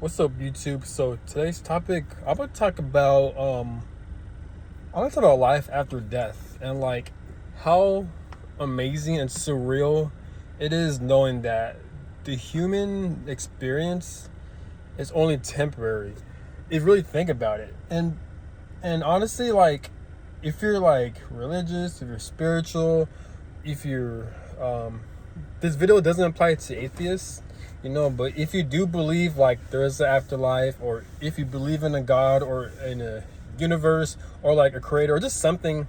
What's up, YouTube? So today's topic, I'm gonna talk about life after death and like how amazing and surreal it is knowing that the human experience is only temporary. If you really think about it, and honestly, like if you're like religious, if you're spiritual, if you're this video doesn't apply to atheists, but if you do believe like there is an afterlife, or if you believe in a god or in a universe or like a creator or just something,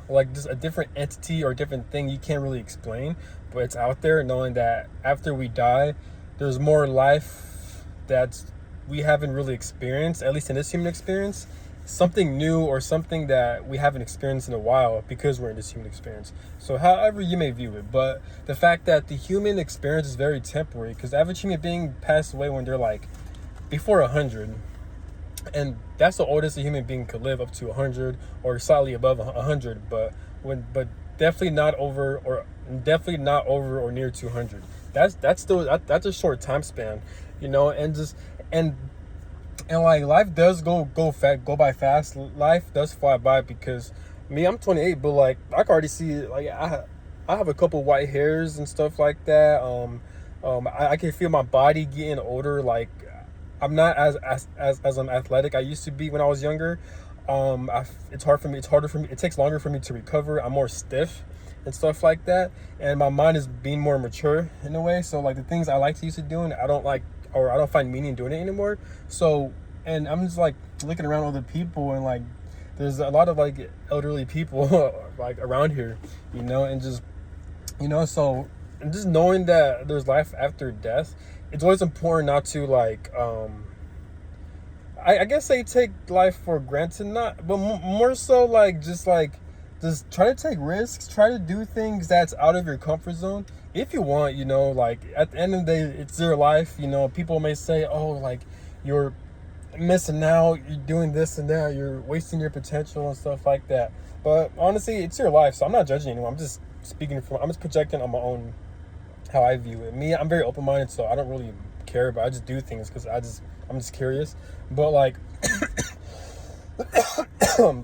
or like just a different entity or different thing you can't really explain, but it's out there, knowing that after we die there's more life that we haven't really experienced, at least in this human experience, something new or something that we haven't experienced in a while because we're in this human experience. So however you may view it, but the fact that the human experience is very temporary, because average human being passed away when they're like before 100, and that's the oldest a human being could live, up to 100 or slightly above 100, but definitely not over, or near 200. That's a short time span, and just and and like life does go by fast. Life does fly by, because me, I'm 28, but like I can already see, like I have a couple white hairs and stuff like that. I can feel my body getting older. Like I'm not as athletic I used to be when I was younger. It's hard for me. It's harder for me. It takes longer for me to recover. I'm more stiff and stuff like that. And my mind is being more mature in a way. So like the things I like to used to doing, I don't like, or I don't find meaning doing it anymore. So, and I'm just like looking around other people, and like there's a lot of like elderly people like around here, and just so, and just knowing that there's life after death, it's always important not to like I guess they take life for granted, not, but more so like just try to take risks, try to do things that's out of your comfort zone if you want. Like at the end of the day, it's your life. People may say, oh, like you're missing out, you're doing this and that, you're wasting your potential and stuff like that. But honestly, it's your life, so I'm not judging anyone. I'm just projecting on my own, how I view it. Me, I'm very open-minded, so I don't really care, but I just do things because I'm just curious. But like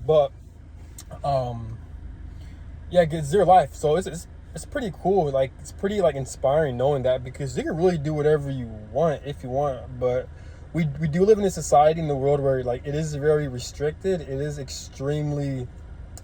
but yeah, it's your life, so it's pretty cool. Like it's pretty like inspiring knowing that, because you can really do whatever you want if you want. But we do live in a society, in the world, where like it is very restricted, it is extremely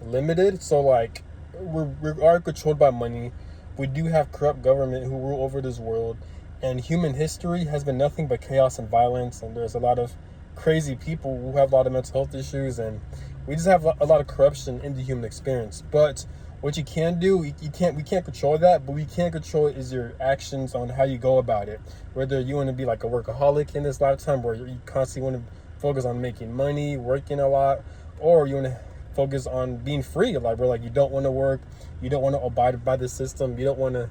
limited. So like we are controlled by money. We do have corrupt government who rule over this world, and human history has been nothing but chaos and violence. And there's a lot of crazy people who have a lot of mental health issues, and we just have a lot of corruption in the human experience. But what you can do, we can't control that, but we can control is your actions on how you go about it. Whether you want to be like a workaholic in this lifetime, where you constantly want to focus on making money, working a lot, or you want to focus on being free, like where like you don't want to work, you don't want to abide by the system, you don't want to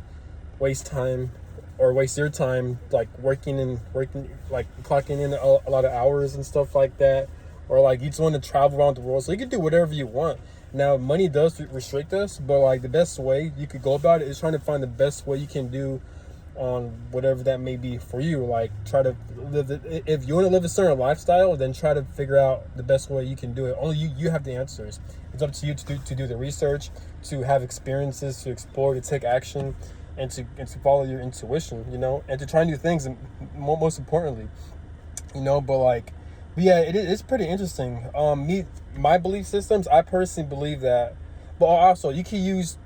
waste time or waste your time like working, like clocking in a lot of hours and stuff like that, or like you just want to travel around the world, so you can do whatever you want. Now money does restrict us, but like the best way you could go about it is trying to find the best way you can do on whatever that may be for you. Like try to live if you want to live a certain lifestyle, then try to figure out the best way you can do it. Only you have the answers. It's up to you to do the research, to have experiences, to explore, to take action, and to follow your intuition, and to try new things, and most importantly, but yeah, it's pretty interesting. My belief systems, I personally believe that, but also you can use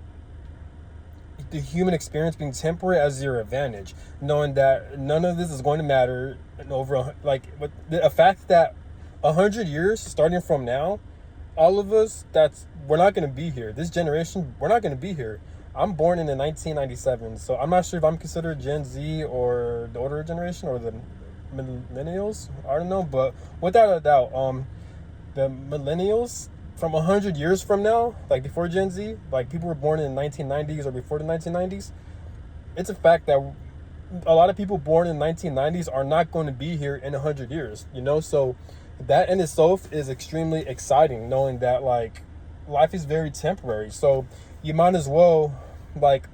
the human experience being temporary as your advantage, knowing that none of this is going to matter over, like, but a fact that 100 years starting from now, all of us, we're not going to be here. This generation, we're not going to be here. I'm born in the 1997, so I'm not sure if I'm considered Gen Z or the older generation or the millennials. I don't know, but without a doubt, the millennials from 100 years from now, like before Gen Z, like people were born in the 1990s or before the 1990s, it's a fact that a lot of people born in the 1990s are not going to be here in 100 years, So that in itself is extremely exciting, knowing that like life is very temporary. So you might as well, like,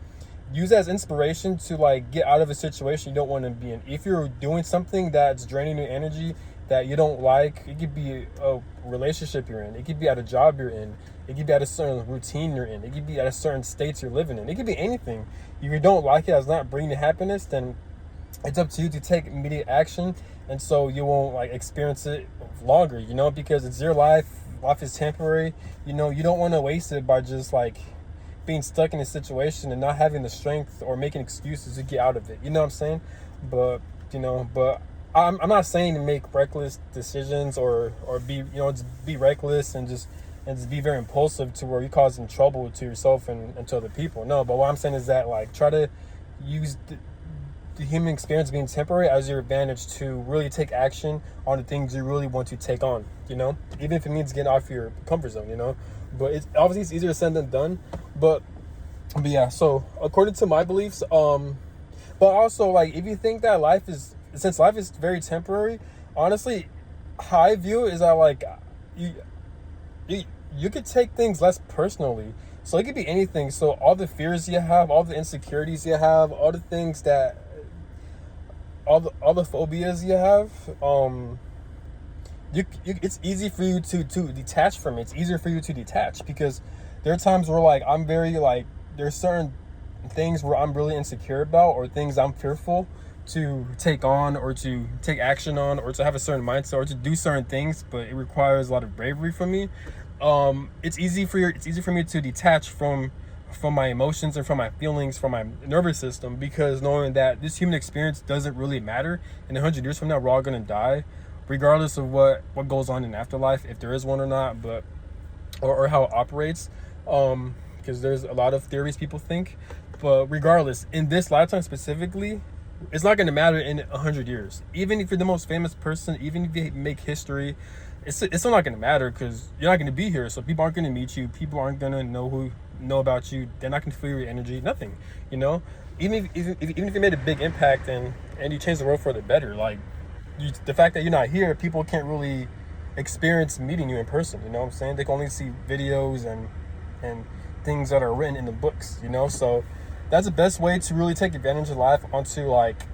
use that as inspiration to like get out of a situation you don't want to be in. If you're doing something that's draining your energy that you don't like, it could be a relationship you're in, it could be at a job you're in, it could be at a certain routine you're in, it could be at a certain states you're living in, it could be anything. If you don't like it, it's not bringing you happiness, then it's up to you to take immediate action, and so you won't like experience it longer, because it's your life. Life is temporary. You don't want to waste it by just like being stuck in a situation and not having the strength or making excuses to get out of it. You know what I'm saying? But I'm not saying to make reckless decisions or be just be reckless and just be very impulsive to where you're causing trouble to yourself and to other people. No, but what I'm saying is that like try to use the human experience being temporary as your advantage to really take action on the things you really want to take on, even if it means getting off your comfort zone, but it's obviously it's easier said than done, but yeah, so according to my beliefs, but also like if you think that since life is very temporary, honestly, how I view it is that like you could take things less personally. So it could be anything. So all the fears you have, all the insecurities you have, all the things that all the phobias you have, it's easy for you to detach from it. It's easier for you to detach because there are times where like I'm very like there's certain things where I'm really insecure about or things I'm fearful to take on or to take action on or to have a certain mindset or to do certain things, but it requires a lot of bravery from me. It's easy for me to detach from my emotions and from my feelings, from my nervous system, because knowing that this human experience doesn't really matter. In 100 years from now, we're all gonna die, regardless of what goes on in afterlife, if there is one or not, but or how it operates. Because there's a lot of theories people think, but regardless, in this lifetime specifically, it's not gonna matter in 100 years. Even if you're the most famous person, even if you make history, it's still not gonna matter because you're not gonna be here. So people aren't gonna meet you. People aren't gonna know about you. They're not gonna feel your energy. Nothing. Even if you made a big impact and you changed the world for the better, like the fact that you're not here, people can't really experience meeting you in person. You know what I'm saying? They can only see videos and things that are written in the books. So that's the best way to really take advantage of life, onto like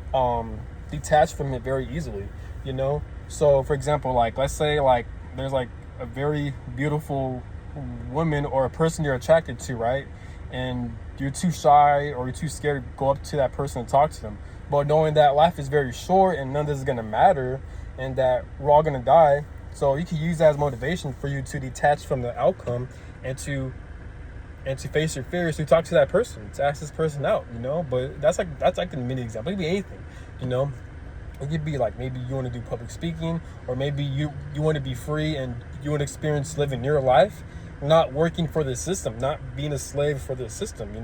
detach from it very easily. So for example, like let's say like there's like a very beautiful woman or a person you're attracted to, right? And you're too shy or you're too scared to go up to that person and talk to them. But knowing that life is very short and none of this is gonna matter and that we're all gonna die, so you can use that as motivation for you to detach from the outcome and to face your fears, to talk to that person, to ask this person out, But that's like a mini example. It could be anything, It could be like maybe you want to do public speaking, or maybe you want to be free and you want to experience living your life, not working for the system, not being a slave for the system,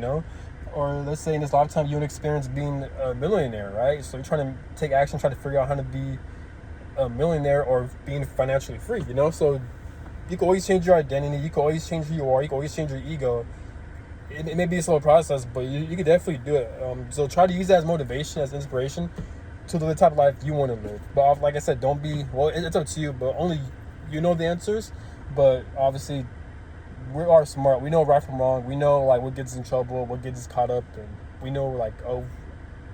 Or let's say in this lifetime you want to experience being a millionaire, right? So you're trying to take action, try to figure out how to be a millionaire or being financially free, So you can always change your identity, you can always change who you are, you can always change your ego. It may be a slow process, but you can definitely do it. So try to use that as motivation, as inspiration to the type of life you want to live. But like I said, it's up to you, but only you know the answers. But obviously, we are smart. We know right from wrong. We know like what gets us in trouble, what gets us caught up, and we know like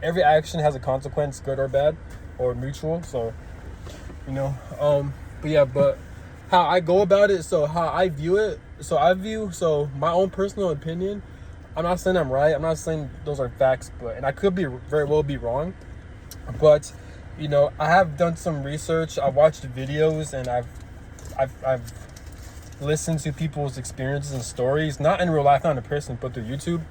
every action has a consequence, good or bad, or mutual. So but how I go about it, so how I view it, so my own personal opinion. I'm not saying I'm right. I'm not saying those are facts, and I could very well be wrong. But I have done some research. I've watched videos and I've listened to people's experiences and stories, not in real life, not in person, but through YouTube.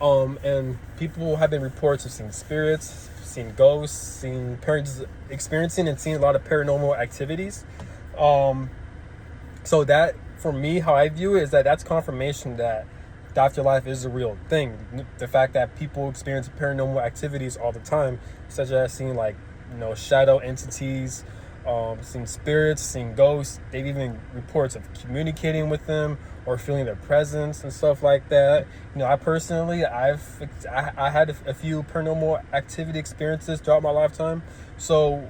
And people have been reports of seeing spirits, seeing ghosts, seeing parents experiencing and seeing a lot of paranormal activities. So that, for me, how I view it is that that's confirmation that the afterlife is a real thing. The fact that people experience paranormal activities all the time, such as seeing like shadow entities, seeing spirits, seeing ghosts. They've even reports of communicating with them or feeling their presence and stuff like that. I personally, I had a few paranormal activity experiences throughout my lifetime. So,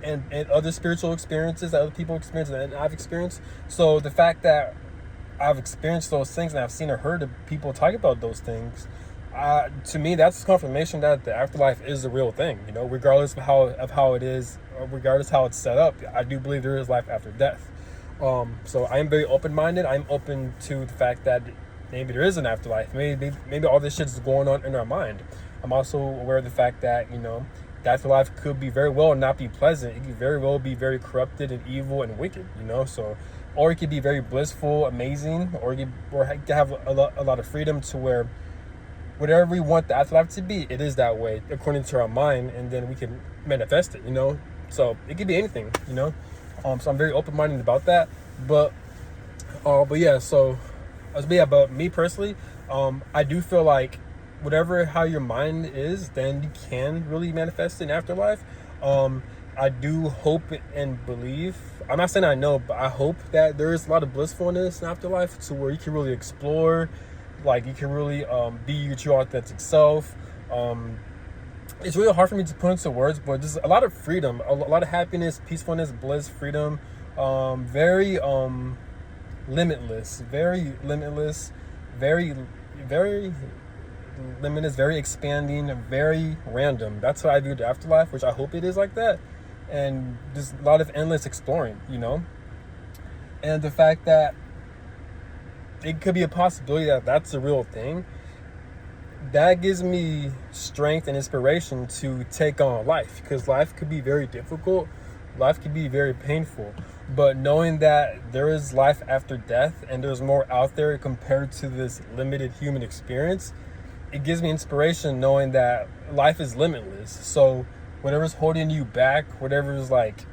and other spiritual experiences that other people experience and I've experienced. So the fact that I've experienced those things and I've seen or heard of people talk about those things, To me, that's confirmation that the afterlife is a real thing. You know, regardless of how it is, or regardless how it's set up, I do believe there is life after death. So I am very open minded. I'm open to the fact that maybe there is an afterlife. Maybe all this shit is going on in our mind. I'm also aware of the fact that, you know, the afterlife could be very well not be pleasant. It could very well be very corrupted and evil and wicked. You know, so or it could be very blissful, amazing, or it could have a lot of freedom to where whatever we want the afterlife to be, it is that way according to our mind, and then we can manifest it. You know, so it could be anything. You know, so I'm very open minded about that. But yeah. So, but me personally, I do feel like whatever how your mind is, then you can really manifest in afterlife. I do hope and believe. I'm not saying I know, but I hope that there is a lot of blissfulness in afterlife to where you can really explore, like you can really be your true authentic self. It's really hard for me to put into words, but there's a lot of freedom, a lot of happiness, peacefulness, bliss, freedom. Very limitless, very limitless, very limitless, very expanding, very random. That's how I view the afterlife, which I hope it is like that. And there's a lot of endless exploring, you know? And the fact that it could be a possibility that that's a real thing, that gives me strength and inspiration to take on life, because life could be very difficult, life could be very painful, but knowing that there is life after death and there's more out there compared to this limited human experience, it gives me inspiration knowing that life is limitless. So whatever's holding you back, whatever's like,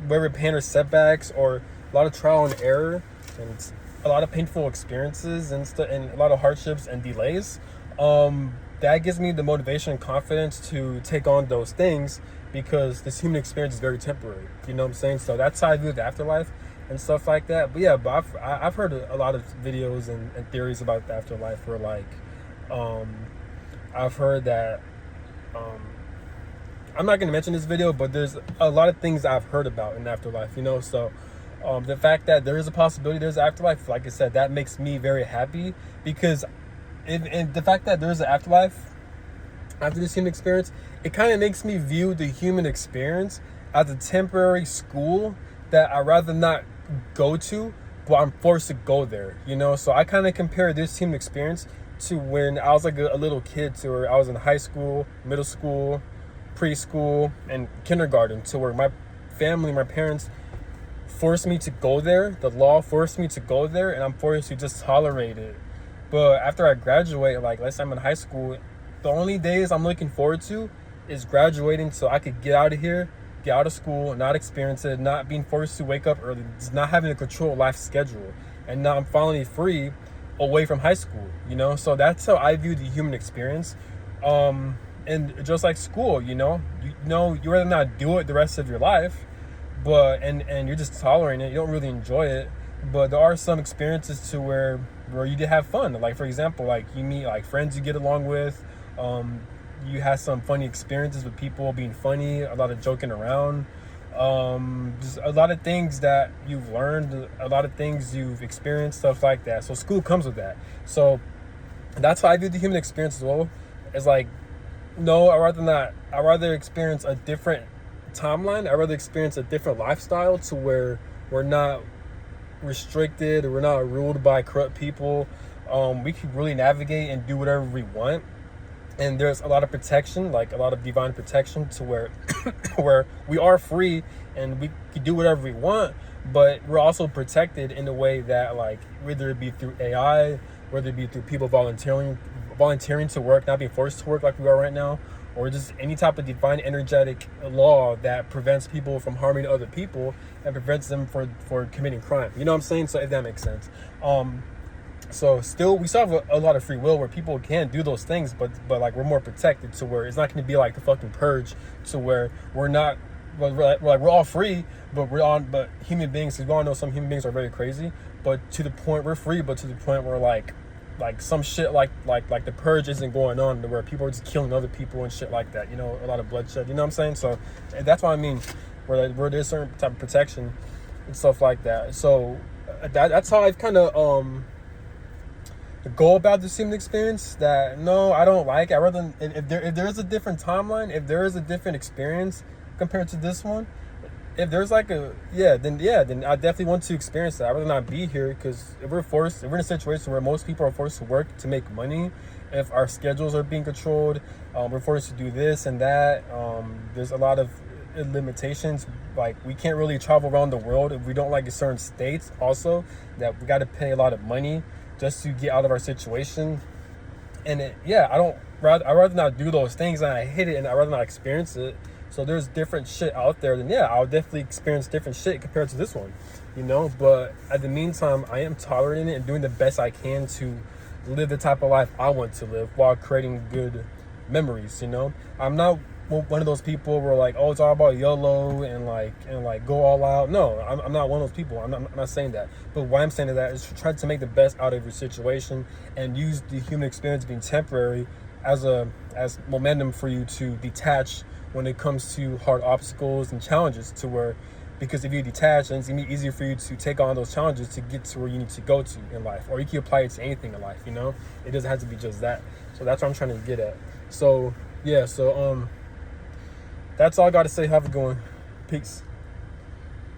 whatever pain or setbacks or a lot of trial and error and a lot of painful experiences and a lot of hardships and delays, that gives me the motivation and confidence to take on those things, because this human experience is very temporary. You know what I'm saying? So that's how I view the afterlife and stuff like that. But yeah, but I've heard a lot of videos and theories about the afterlife where like, I've heard that, I'm not going to mention this video, but there's a lot of things I've heard about in the afterlife, you know? So the fact that there is a possibility there's an afterlife, like I said, that makes me very happy, because and the fact that there's an afterlife after this human experience, it kind of makes me view the human experience as a temporary school that I'd rather not go to, but I'm forced to go there, you know? So I kind of compare this human experience to when I was like a little kid, to where I was in high school, middle school, preschool, and kindergarten, to where my family, my parents forced me to go there. The law forced me to go there, and I'm forced to just tolerate it. But after I graduate, like let's say I'm in high school, the only days I'm looking forward to is graduating, so I could get out of here, get out of school, not experience it, not being forced to wake up early, just not having to control life schedule. And now I'm finally free away from high school, you know? So that's how I view the human experience. And just like school, you know, you rather not do it the rest of your life, but and you're just tolerating it. You don't really enjoy it, but there are some experiences to where you did have fun. Like for example, like you meet like friends you get along with. You have some funny experiences with people being funny, a lot of joking around, just a lot of things that you've learned, a lot of things you've experienced, stuff like that. So school comes with that. So that's how I view the human experience as well. It's like, no, I'd rather experience a different timeline. I'd rather experience a different lifestyle to where we're not restricted, or we're not ruled by corrupt people. We can really navigate and do whatever we want. And there's a lot of protection, like a lot of divine protection, to where where we are free and we can do whatever we want, but we're also protected in a way that, like, whether it be through AI, whether it be through people volunteering to work, not being forced to work like we are right now, or just any type of divine energetic law that prevents people from harming other people and prevents them for committing crime. You know what I'm saying? So if that makes sense. So we still have a lot of free will where people can do those things, but like we're more protected, to where it's not going to be like the fucking purge, to where we're not, we're all free, but human beings, because we all know some human beings are very crazy, but to the point we're free, but to the point where like some shit like the purge isn't going on, to where people are just killing other people and shit like that, you know, a lot of bloodshed, you know what I'm saying? So that's what I mean, where there's certain type of protection and stuff like that. So that's how I've kind of go about this human experience that no, I don't like. I rather if there is a different timeline, if there is a different experience compared to this one, if there's like a then I definitely want to experience that. I'd rather not be here because if we're in a situation where most people are forced to work to make money, if our schedules are being controlled, we're forced to do this and that. There's a lot of limitations. Like we can't really travel around the world if we don't like certain states. Also, that we got to pay a lot of money just to get out of our situation. And I'd rather not do those things, and I hate it, and I'd rather not experience it. So there's different shit out there, then I'll definitely experience different shit compared to this one, but at the meantime, I am tolerating it and doing the best I can to live the type of life I want to live while creating good memories. I'm not one of those people where like, oh, it's all about YOLO and like go all out. No, I'm not one of those people. I'm not saying that. But why I'm saying that is to try to make the best out of your situation and use the human experience being temporary as momentum for you to detach when it comes to hard obstacles and challenges, because if you detach, then it's gonna be easier for you to take on those challenges to get to where you need to go to in life, or you can apply it to anything in life. It doesn't have to be just that. So that's what I'm trying to get at. So that's all I got to say. Have a good one. Peace.